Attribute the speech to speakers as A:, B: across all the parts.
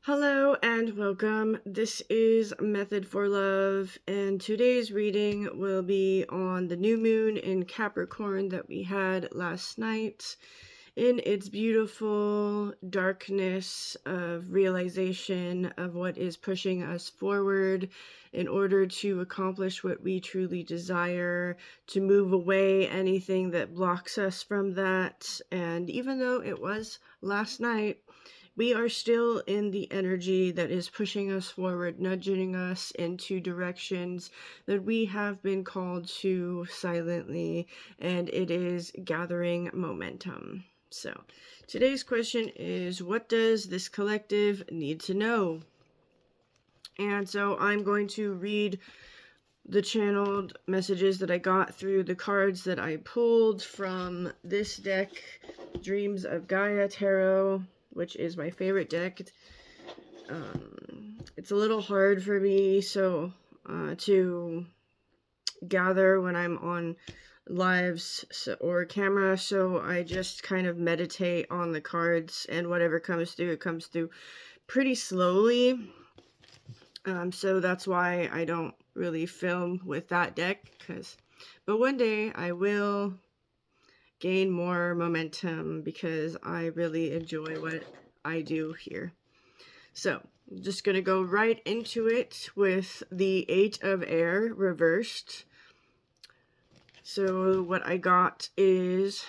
A: Hello and welcome. This is Method for Love, and today's reading will be on the new moon in Capricorn that we had last night in its beautiful darkness of realization of what is pushing us forward in order to accomplish what we truly desire, to move away anything that blocks us from that. And even though it was last night, we are still in the energy that is pushing us forward, nudging us into directions that we have been called to silently, and it is gathering momentum. So, today's question is, what does this collective need to know? And so I'm going to read the channeled messages that I got through the cards that I pulled from this deck, Dreams of Gaia Tarot, which is my favorite deck. It's a little hard for me to gather when I'm on lives or camera, so I just kind of meditate on the cards, and whatever comes through, it comes through pretty slowly. So that's why I don't really film with that deck, but one day I will gain more momentum because I really enjoy what I do here. So I'm just going to go right into it with the 8 of Air reversed. So what I got is,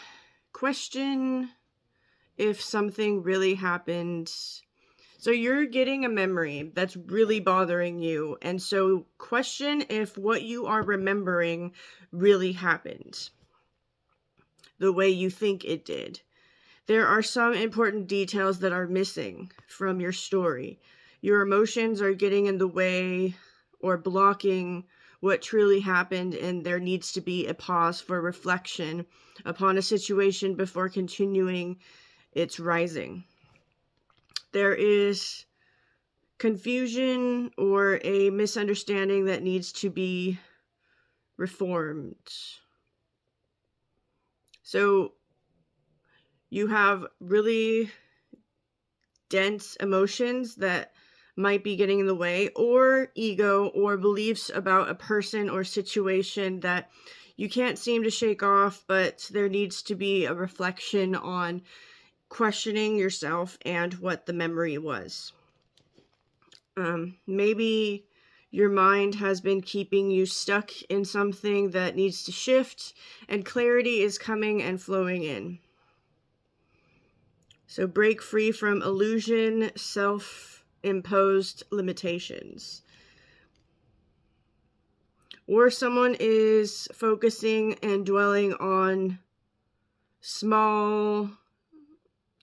A: question if something really happened. So you're getting a memory that's really bothering you, and so question if what you are remembering really happened the way you think it did. There are some important details that are missing from your story. Your emotions are getting in the way or blocking what truly happened, and there needs to be a pause for reflection upon a situation before continuing its rising. There is confusion or a misunderstanding that needs to be reformed. So you have really dense emotions that might be getting in the way, or ego or beliefs about a person or situation that you can't seem to shake off, but there needs to be a reflection on questioning yourself and what the memory was. Maybe your mind has been keeping you stuck in something that needs to shift, and clarity is coming and flowing in. So break free from illusion, self-imposed limitations. Or someone is focusing and dwelling on small,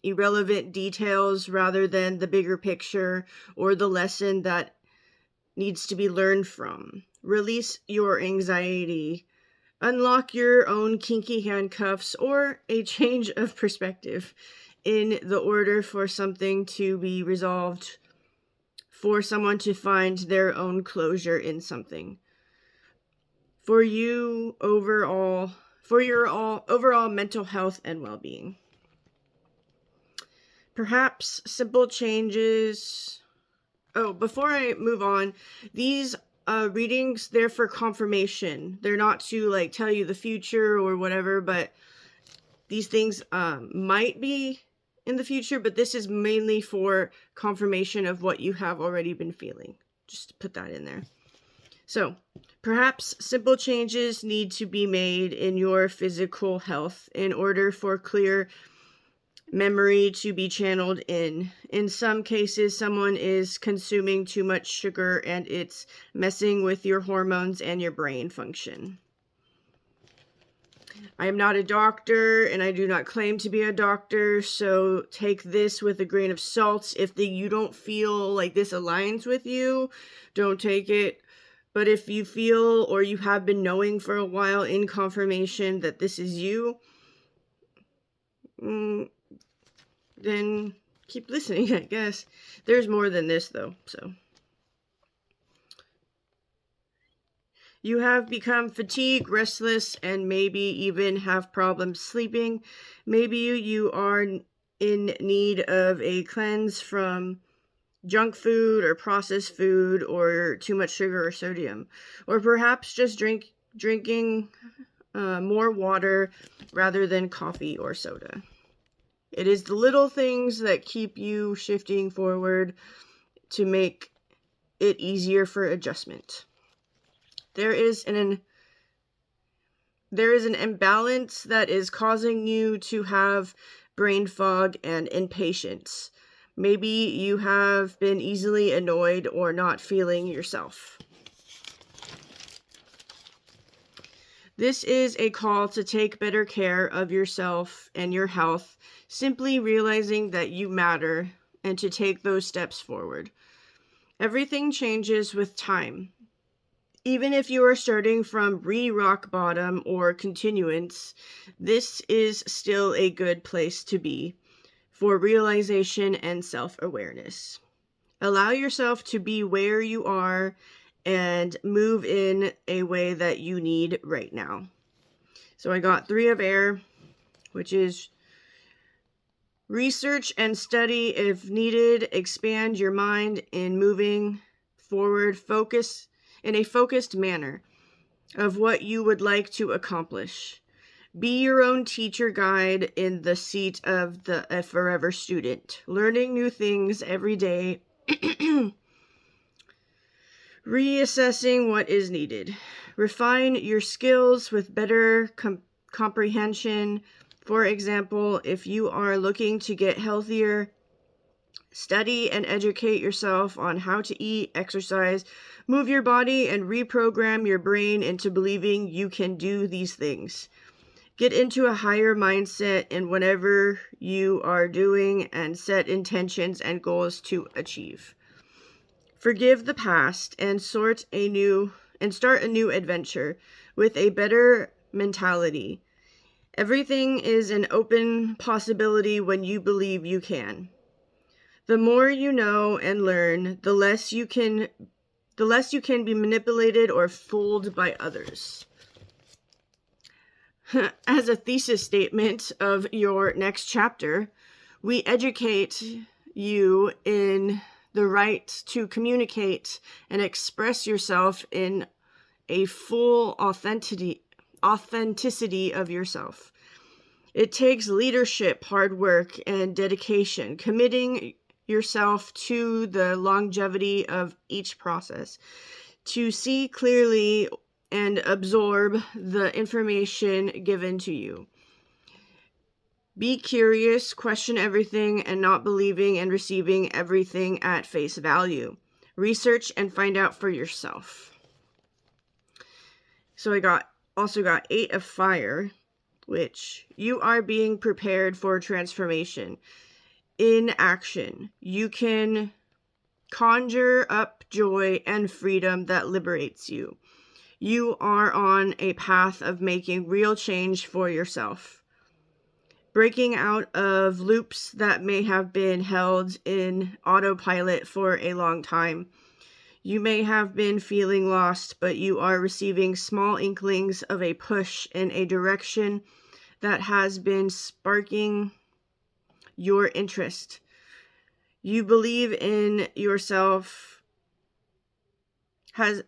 A: irrelevant details rather than the bigger picture or the lesson that needs to be learned from. Release your anxiety. Unlock your own kinky handcuffs or a change of perspective in the order for something to be resolved, for someone to find their own closure in something. For your overall mental health and well-being. Perhaps simple changes. Oh, before I move on, these readings, they're for confirmation. They're not to tell you the future or whatever, but these things might be in the future, but this is mainly for confirmation of what you have already been feeling. Just to put that in there. So, perhaps simple changes need to be made in your physical health in order for clear memory to be channeled in. In some cases, someone is consuming too much sugar and it's messing with your hormones and your brain function. I am not a doctor, and I do not claim to be a doctor, so take this with a grain of salt. If you don't feel like this aligns with you, don't take it. But if you feel, or you have been knowing for a while in confirmation that this is you, then keep listening, I guess. There's more than this, though, so. You have become fatigued, restless, and maybe even have problems sleeping. Maybe you are in need of a cleanse from junk food or processed food or too much sugar or sodium, or perhaps just drinking more water rather than coffee or soda. It is the little things that keep you shifting forward to make it easier for adjustment. There is an imbalance that is causing you to have brain fog and impatience. Maybe you have been easily annoyed or not feeling yourself. This is a call to take better care of yourself and your health, simply realizing that you matter and to take those steps forward. Everything changes with time. Even if you are starting from rock bottom or continuance, this is still a good place to be for realization and self-awareness. Allow yourself to be where you are and move in a way that you need right now. So I got 3 of air, which is research and study if needed, expand your mind in moving forward, focus in a focused manner of what you would like to accomplish. Be your own teacher guide in the seat of a forever student, learning new things every day, reassessing what is needed. Refine your skills with better comprehension. For example, if you are looking to get healthier, study and educate yourself on how to eat, exercise, move your body, and reprogram your brain into believing you can do these things. Get into a higher mindset in whatever you are doing and set intentions and goals to achieve. Forgive the past and start a new adventure with a better mentality. Everything is an open possibility when you believe you can. The more you know and learn, the less you can be manipulated or fooled by others. As a thesis statement of your next chapter, we educate you in the right to communicate and express yourself in a full authenticity of yourself. It takes leadership, hard work, and dedication, committing yourself to the longevity of each process, to see clearly and absorb the information given to you. Be curious, question everything, and not believing and receiving everything at face value. Research and find out for yourself. So I also got 8 of fire, which you are being prepared for transformation. In action, you can conjure up joy and freedom that liberates you. You are on a path of making real change for yourself. Breaking out of loops that may have been held in autopilot for a long time. You may have been feeling lost, but you are receiving small inklings of a push in a direction that has been sparking your interest. Your belief in yourself has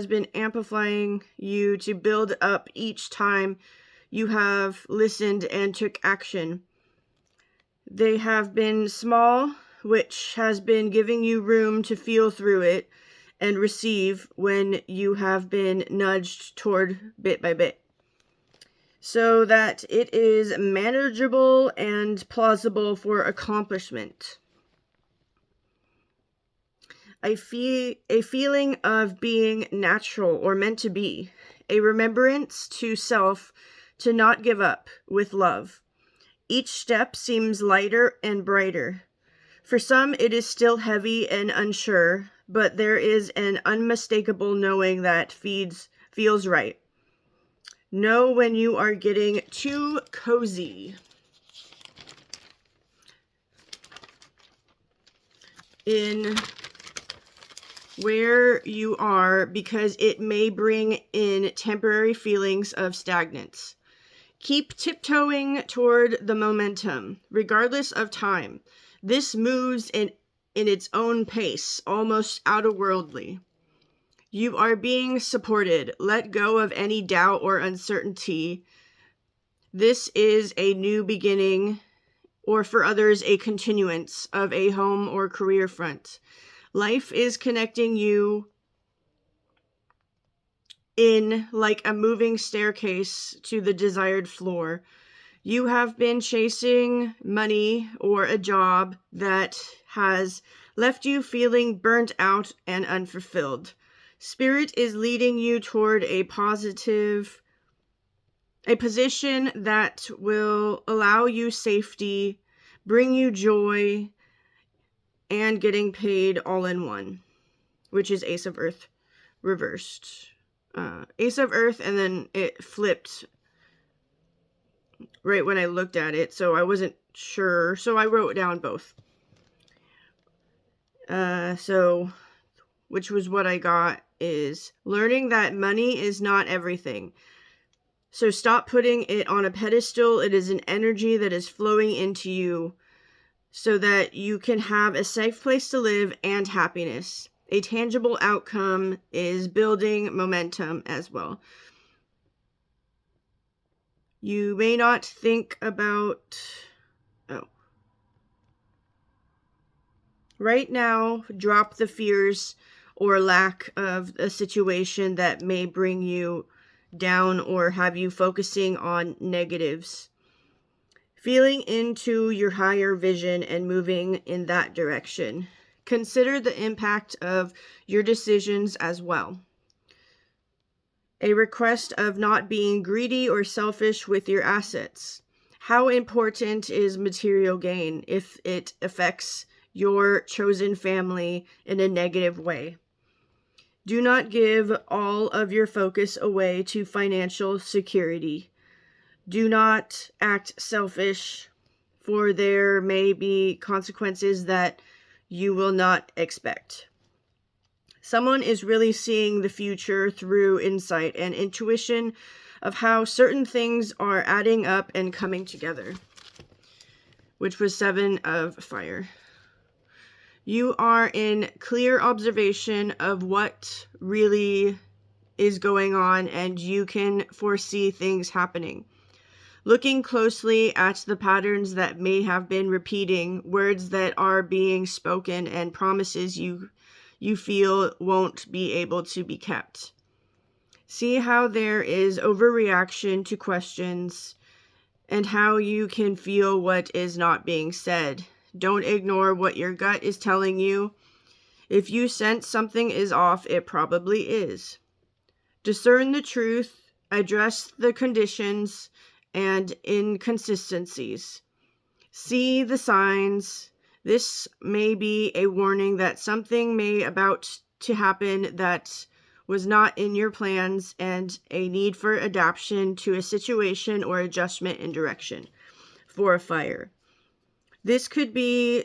A: been amplifying you to build up each time you have listened and took action. They have been small, which has been giving you room to feel through it and receive when you have been nudged toward bit by bit, so that it is manageable and plausible for accomplishment. A feeling of being natural or meant to be, a remembrance to self to not give up with love. Each step seems lighter and brighter. For some, it is still heavy and unsure, but there is an unmistakable knowing that feels right. Know when you are getting too cozy. In where you are, because it may bring in temporary feelings of stagnance. Keep tiptoeing toward the momentum, regardless of time. This moves in in its own pace, almost outer-worldly. You are being supported. Let go of any doubt or uncertainty. This is a new beginning, or for others, a continuance of a home or career front. Life is connecting you in like a moving staircase to the desired floor. You have been chasing money or a job that has left you feeling burnt out and unfulfilled. Spirit is leading you toward a position that will allow you safety, bring you joy, and getting paid all in one, which is Ace of Earth reversed. Ace of Earth, and then it flipped right when I looked at it, so I wasn't sure, so I wrote down both. So, which was what I got, is learning that money is not everything. So stop putting it on a pedestal. It is an energy that is flowing into you so that you can have a safe place to live and happiness. A tangible outcome is building momentum as well. You may not think about... Right now, drop the fears or lack of a situation that may bring you down or have you focusing on negatives. Feeling into your higher vision and moving in that direction. Consider the impact of your decisions as well. A request of not being greedy or selfish with your assets. How important is material gain if it affects your chosen family in a negative way? Do not give all of your focus away to financial security. Do not act selfish, for there may be consequences that you will not expect. Someone is really seeing the future through insight and intuition of how certain things are adding up and coming together, which was 7 of Fire. You are in clear observation of what really is going on, and you can foresee things happening. Looking closely at the patterns that may have been repeating, words that are being spoken, and promises you feel won't be able to be kept. See how there is overreaction to questions and how you can feel what is not being said. Don't ignore what your gut is telling you. If you sense something is off, it probably is. Discern the truth, address the conditions and inconsistencies. See the signs. This may be a warning that something may about to happen that was not in your plans, and a need for adaptation to a situation or adjustment in direction for a Fire. This could be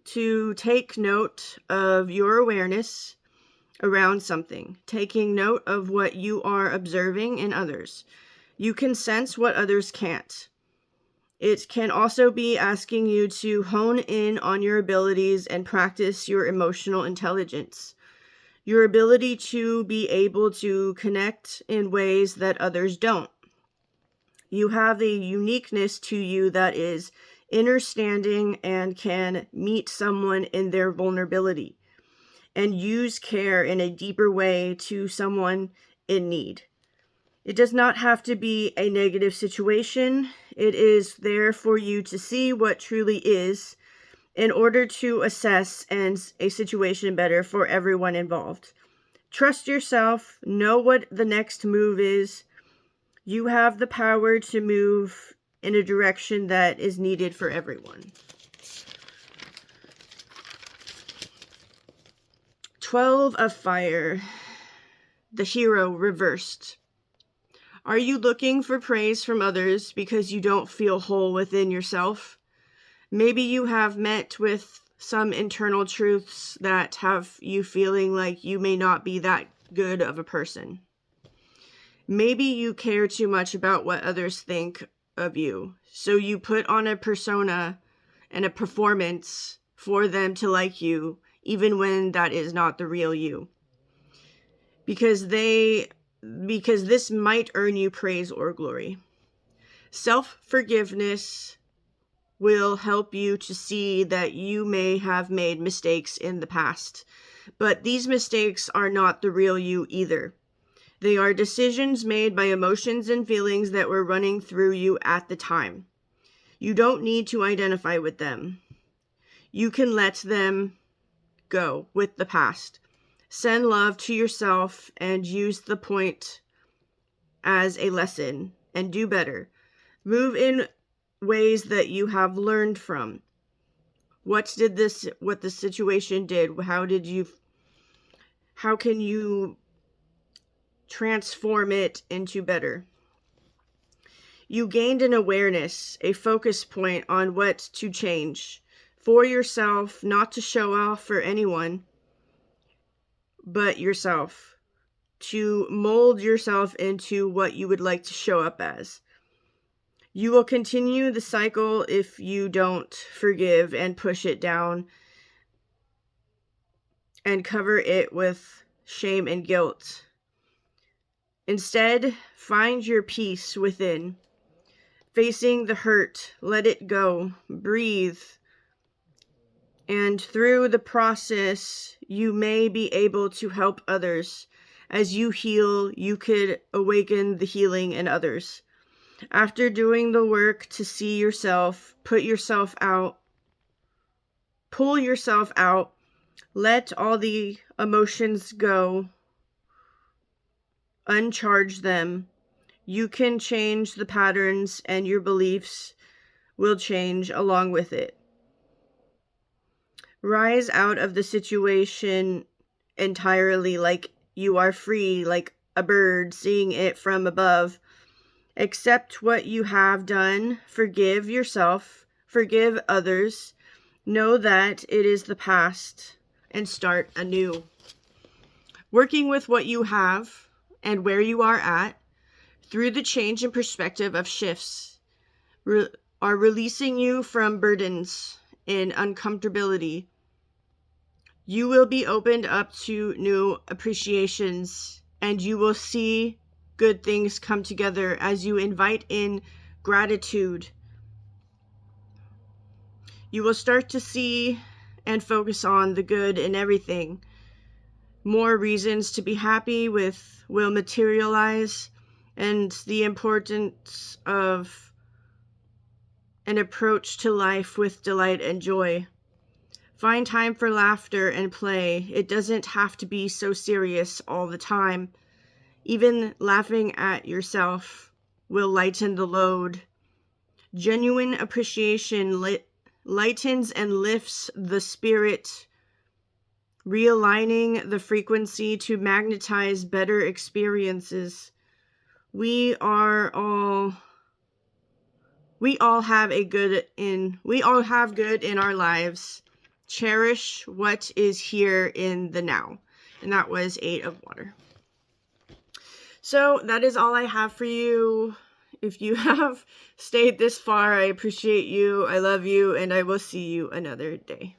A: to take note of your awareness around something, taking note of what you are observing in others. You can sense what others can't. It can also be asking you to hone in on your abilities and practice your emotional intelligence. Your ability to be able to connect in ways that others don't. You have a uniqueness to you that is understanding and can meet someone in their vulnerability and use care in a deeper way to someone in need. It does not have to be a negative situation. It is there for you to see what truly is in order to assess a situation better for everyone involved. Trust yourself. Know what the next move is. You have the power to move in a direction that is needed for everyone. 12 of Fire. The Hero reversed. Are you looking for praise from others because you don't feel whole within yourself? Maybe you have met with some internal truths that have you feeling like you may not be that good of a person. Maybe you care too much about what others think of you, so you put on a persona and a performance for them to like you, even when that is not the real you. Because this might earn you praise or glory. Self-forgiveness will help you to see that you may have made mistakes in the past, but these mistakes are not the real you either. They are decisions made by emotions and feelings that were running through you at the time. You don't need to identify with them. You can let them go with the past. Send love to yourself and use the point as a lesson and do better. Move in ways that you have learned from. What the situation did? How can you transform it into better? You gained an awareness, a focus point on what to change for yourself, not to show off for anyone, but yourself, to mold yourself into what you would like to show up as. You will continue the cycle if you don't forgive and push it down and cover it with shame and guilt. Instead, find your peace within. Facing the hurt, let it go, breathe. And through the process, you may be able to help others. As you heal, you could awaken the healing in others. After doing the work to see yourself, pull yourself out, let all the emotions go, uncharge them. You can change the patterns and your beliefs will change along with it. Rise out of the situation entirely like you are free, like a bird seeing it from above. Accept what you have done. Forgive yourself. Forgive others. Know that it is the past and start anew. Working with what you have and where you are at through the change in perspective of shifts are releasing you from burdens and uncomfortability. You will be opened up to new appreciations and you will see good things come together as you invite in gratitude. You will start to see and focus on the good in everything. More reasons to be happy will materialize, and the importance of an approach to life with delight and joy. Find time for laughter and play. It doesn't have to be so serious all the time. Even laughing at yourself will lighten the load. Genuine appreciation lightens and lifts the spirit, realigning the frequency to magnetize better experiences. We all have good in our lives. Cherish what is here in the now. And that was 8 of water. So that is all I have for you. If you have stayed this far, I appreciate you. I love you, and I will see you another day.